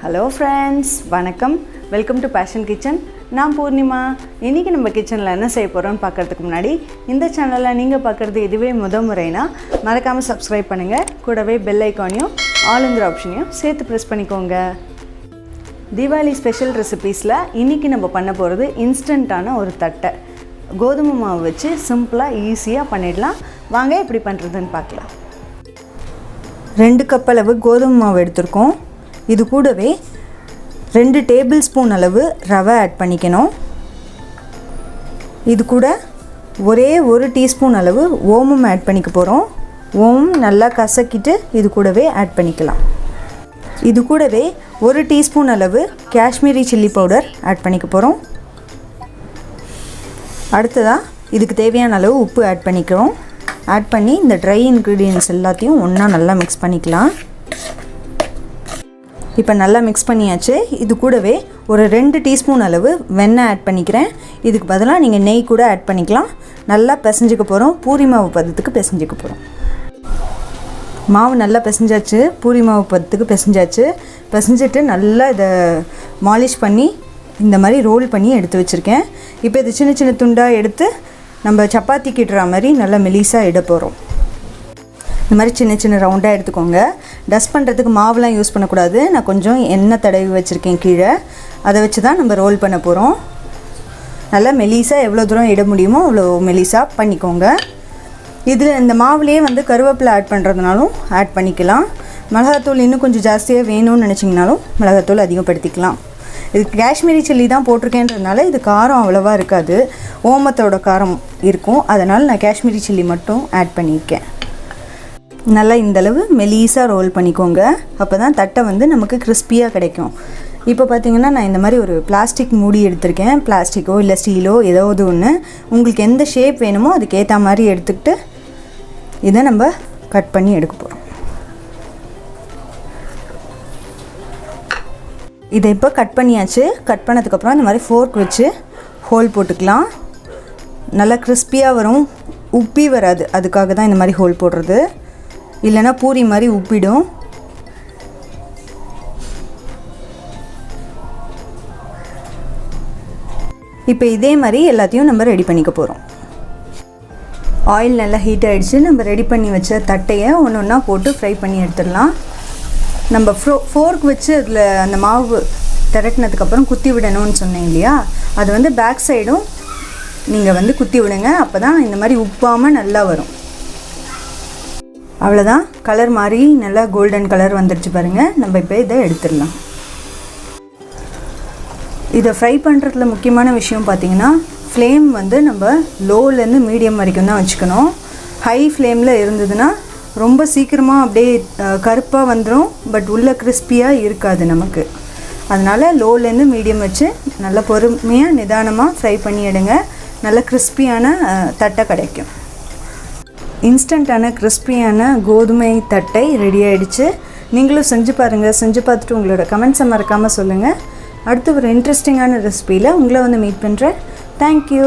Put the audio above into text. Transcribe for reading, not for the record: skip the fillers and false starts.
Hello friends, வணக்கம். Welcome to Passion Kitchen. நான் பூர்ணிமா. இன்னைக்கு நம்ம கிச்சன்ல என்ன செய்ய போறோம்னு பார்க்கிறதுக்கு முன்னாடி இந்த சேனலை நீங்க பார்க்கிறது இதுவே முதல் முறைனா மறக்காம Subscribe பண்ணுங்க. கூடவே பெல் ஐகானையும் ஆல்ங்கிற ஆப்ஷனையும் சேர்த்து பிரஸ் பண்ணிக்கோங்க. Diwali ஸ்பெஷல் ரெசிபீஸ்ல இன்னைக்கு நம்ம பண்ண போறது இன்ஸ்டன்ட்டான ஒரு தட்டை. கோதுமை மாவு வச்சு சிம்பிளா ஈஸியா பண்ணிடலாம். வாங்க எப்படி பண்றதுன்னு பார்க்கலாம். 2 கப் அளவு கோதுமை மாவு எடுத்துர்க்கோம். இது கூடவே 2 டேபிள் ஸ்பூன் அளவு ரவை ஆட் பண்ணிக்கணும். இது கூட ஒரே 1 டீஸ்பூன் அளவு ஓமம் ஆட் பண்ணிக்க போகிறோம். ஓமம் நல்லா கசக்கிட்டு இது கூடவே ஆட் பண்ணிக்கலாம். இது கூடவே 1 டீஸ்பூன் அளவு காஷ்மீரி சில்லி பவுடர் ஆட் பண்ணிக்க போகிறோம். அடுத்ததாக இதுக்கு தேவையான அளவு உப்பு ஆட் பண்ணிக்கிறோம். ஆட் பண்ணி இந்த ட்ரை இன்க்ரீடியன்ட்ஸ் எல்லாத்தையும் ஒன்றா நல்லா மிக்ஸ் பண்ணிக்கலாம். இப்போ நல்லா மிக்ஸ் பண்ணியாச்சு. இது கூடவே ஒரு 2 டீஸ்பூன் அளவு வெண்ணெய் ஆட் பண்ணிக்கிறேன். இதுக்கு பதிலாக நீங்கள் நெய் கூட ஆட் பண்ணிக்கலாம். நல்லா பிசைஞ்சிக்க போகிறோம். பூரி மாவு பதத்துக்கு பிசைஞ்சிக்க போகிறோம். மாவு நல்லா பிசைஞ்சாச்சு. பூரி மாவு பதத்துக்கு பிசைஞ்சாச்சு. பிசைஞ்சிட்டு நல்லா இதை மாலிஷ் பண்ணி இந்த மாதிரி ரோல் பண்ணி எடுத்து வச்சுருக்கேன். இப்போ இது சின்ன சின்ன துண்டாக எடுத்து நம்ம சப்பாத்தி கிட்டுற மாதிரி நல்லா மெலிசாக இட போகிறோம். இந்த மாதிரி சின்ன சின்ன ரவுண்டாக எடுத்துக்கோங்க. டஸ்ட் பண்ணுறதுக்கு மாவுலாம் யூஸ் பண்ணக்கூடாது. நான் கொஞ்சம் எண்ணெய் தடவி வச்சுருக்கேன் கீழே. அதை வச்சு தான் நம்ம ரோல் பண்ண போகிறோம். நல்லா மெலிசாக எவ்வளோ தூரம் இட முடியுமோ அவ்வளோ மெலிசாக பண்ணிக்கோங்க. இதில் இந்த மாவுலேயே கருவேப்பிலை ஆட் பண்ணுறதுனாலும் ஆட் பண்ணிக்கலாம். மிளகாத்தூள் இன்னும் கொஞ்சம் ஜாஸ்தியாக வேணும்னு நினச்சிங்கனாலும் மிளகாத்தூள் அதிகப்படுத்திக்கலாம். இது காஷ்மீரி சில்லி தான் போட்டிருக்கேன்றதுனால இது காரம் அவ்வளோவா இருக்காது. ஓமத்தோட காரம் இருக்கும். அதனால் நான் காஷ்மீரி சில்லி மட்டும் ஆட் பண்ணியிருக்கேன். நல்லா இந்தளவு மெலிசாக ரோல் பண்ணிக்கோங்க. அப்போ தான் தட்டை நமக்கு கிறிஸ்பியாக கிடைக்கும். இப்போ பார்த்திங்கன்னா நான் இந்த மாதிரி ஒரு பிளாஸ்டிக் மூடி எடுத்திருக்கேன். பிளாஸ்டிக்கோ இல்லை ஸ்டீலோ ஏதாவது ஒன்று உங்களுக்கு எந்த ஷேப் வேணுமோ அதுக்கேற்ற மாதிரி எடுத்துக்கிட்டு இதை நம்ம கட் பண்ணி எடுக்க போகிறோம். இதை இப்போ கட் பண்ணியாச்சு. கட் பண்ணதுக்கப்புறம் இந்த மாதிரி ஃபோர்க் வச்சு ஹோல் போட்டுக்கலாம். நல்லா கிறிஸ்பியாக வரும், உப்பி வராது. அதுக்காக தான் இந்த மாதிரி ஹோல் போடுறது. இல்லைனா பூரி மாதிரி உப்பிடும். இப்போ இதே மாதிரி எல்லாத்தையும் நம்ம ரெடி பண்ணிக்க போகிறோம். ஆயில் நல்லா ஹீட் ஆகிடுச்சு. நம்ம ரெடி பண்ணி வச்ச தட்டையை ஒன்று ஒன்றா போட்டு ஃப்ரை பண்ணி எடுத்துடலாம். நம்ம ஃபோர்க் வச்சு அதில் அந்த மாவு திரட்டினதுக்கப்புறம் குத்தி விடணும்னு சொன்னேன் இல்லையா, அது பேக் சைடும் நீங்கள் குத்தி விடுங்க. அப்போ தான் இந்த மாதிரி உப்பாமல் நல்லா வரும். அவ்வளோதான். கலர் மாதிரி நல்லா கோல்டன் கலர் வந்துடுச்சு பாருங்கள். நம்ம இப்போ இதை எடுத்துடலாம். இதை ஃப்ரை பண்ணுறதுல முக்கியமான விஷயம் பார்த்திங்கன்னா ஃப்ளேம் நம்ம லோலேருந்து மீடியம் வரைக்கும் தான் வச்சுக்கணும். ஹை ஃப்ளேமில் இருந்ததுன்னா ரொம்ப சீக்கிரமாக அப்படியே கருப்பாக வந்துடும். பட் உள்ள கிறிஸ்பியாக இருக்காது நமக்கு. அதனால் லோலேருந்து மீடியம் வச்சு நல்லா பொறுமையாக நிதானமாக ஃப்ரை பண்ணி எடுங்க. நல்ல கிறிஸ்பியான தட்டை கிடைக்கும். இன்ஸ்டண்ட்டான கிறிஸ்பியான கோதுமை தட்டை ரெடி ஆகிடுச்சு. நீங்களும் செஞ்சு பாருங்கள். செஞ்சு பார்த்துட்டு உங்களோட கமெண்ட்ஸை மறக்காமல் சொல்லுங்கள். அடுத்து ஒரு இன்ட்ரெஸ்டிங்கான ரெசிபியில் உங்களை மீட் பண்ணுறேன். தேங்க்யூ.